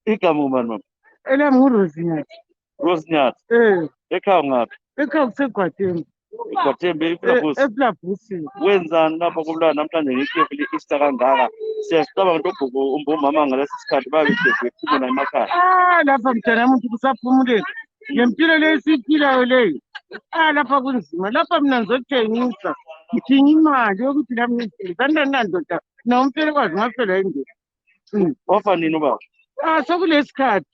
Igama ubani mama? Elami nguRossy Nyathi. Rossy Nyathi. Ekhaya ngaphi? Ekhaya kuseGwathemba. Egwathembe eFlabusi. eFlabusi. Wenzani lapha kubulawa namhlanje ngekhefu le-Easter kangaka? Siyasicabanga ukuthi umbomama ngalesi sikhathi babehlezi bephumula emakhaya. Lapha mntanami uthi kusaphumulela. Ngempilo le esiyiphilayo leyo. Lapha kunzima. Lapha mina ngizothengisa. Ngidinga imali yokuthi nami ngithengisa. Ndoda nomfelokazi ngafela yindlela. Wafa nini ubaba? Sokulesikhathi.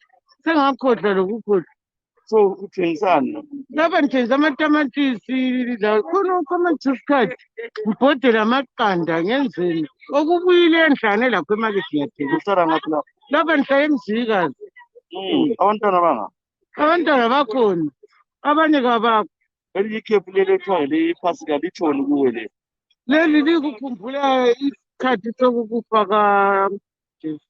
Sengakhohlwa lokukhohlwa. So uthengisani? Lapha ngithengisa amatamatisi, khona isikhathi ngibhodela amaqanda ngenzeni. Okubuyile endlane lapho emakethi ngiyathengisa. Uhlala ngaphi lapha? Lapha ngihlala eMzikazi. Abantwana bangaphi? Abantwana bakhona, abanye kabakho. Leli ikhefu leli ethiwa lePhasika litshoni kuwe leli? Leli likukhumbula isikhathi sokukufa kaJesu.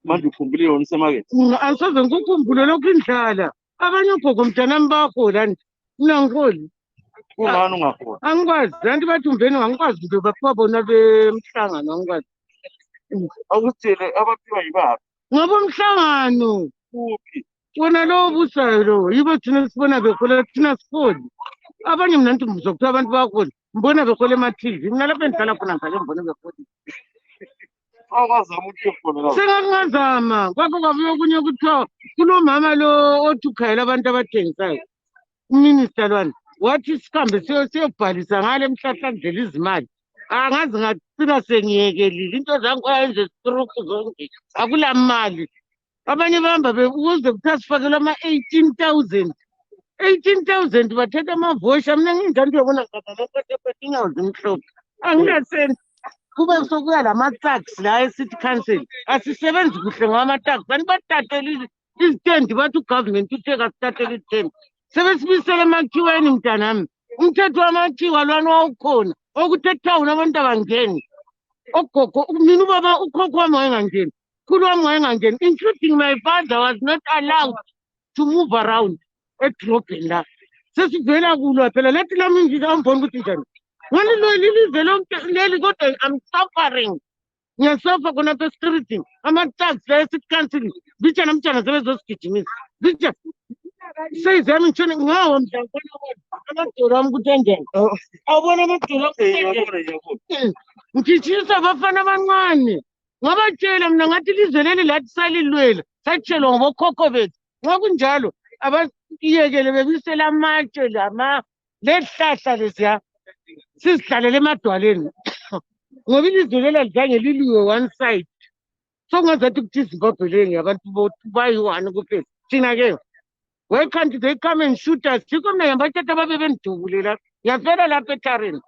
Manje ukhumbule yona usemakethe? Angisoze ngikukhumbule lokhu indlala. Abanye ogogo mntanami bayahola nje. Mina angiholi. Kungani ungaholi? Angikwazi. Kanti bathi umbeni angikwazi nje baphiwa bona bemhlangano angikwazi. Akutshele abaphiwa yibaphi? Ngabomhlangano. Kuphi? Wona lo obusayo lo. Yibo thina sibona behola thina siholi. Abanye mina ngithi ngizwa kuthiwa abantu bayahola. Mbona behola ema-TV. Mina lapho engihlala khona ngihlale ngibone behola. Awazama ukuthi khona. Sengingazama. Kwakho kwabuye okunye kuthiwa kulomama lo othi ukhayela abantu abathengisayo. Uminister lwana. Wathi sihambe siyobhalisa ngale mhlahlandlela izimali. Angazi ngacina sengiyekelile. Into zangu ayenze stroke zonke. Akula mali. Abanye bahamba ukuze kuthiwa sifakelwe ama-18,000. 18,000 bathetha amavosha. Mina nginjani ndiyobona ngaphathe inyawo zimhlophe. Anginasenti. Kube sokuya lama-tax la e-city council. Asisebenzi kuhle ngama-tax. Bantu batatele izitendi bathi ugovernment uthe kasitatele izitendi. Sebesibisele emakhiweni mntanami. Umthetho wamakhiwa lwana wawukhona. Okuthi ethawuni abantu abangeni. Ogogo, mina ubaba ukhokho wami wayengangeni. Khulu wami wayengangeni. Including my father was not allowed to move around edrobheni la. Sesivela kulwa phela lethi lami nje ambona ukuthi njani. Ngani lo lilize lonke leli kodwa I'm suffering. Ngiyasofa khona apha streeting. Ama-tax la e-city council. Bitha namtshana sebezosigijimisa. Bitha. Seyizami ngitshone ngawo mhlawumbe amadolo ami ukuthi enjani. Awubona amadolo ami. Ngitshisa abafana abancane. Ngabatshela mina ngathi ilizwe leli lathi salilwela. Satshelwa ngobokhokho bethu. Nxa kunjalo abasiyekele bebisela amatshe lehlahla lesiya. Sizihlalele emadwaleni. Ngoba ilizwe lela lidlange liliwe one side. Sokungazathi ukuthi iZimbabwe leyi ngabantu bayi-one kuphela. Thina-ke. Why can't they come and shoot us? Yikho mina ngibathatha babe bengidubulela. Ngiyafela lapha ethaleni.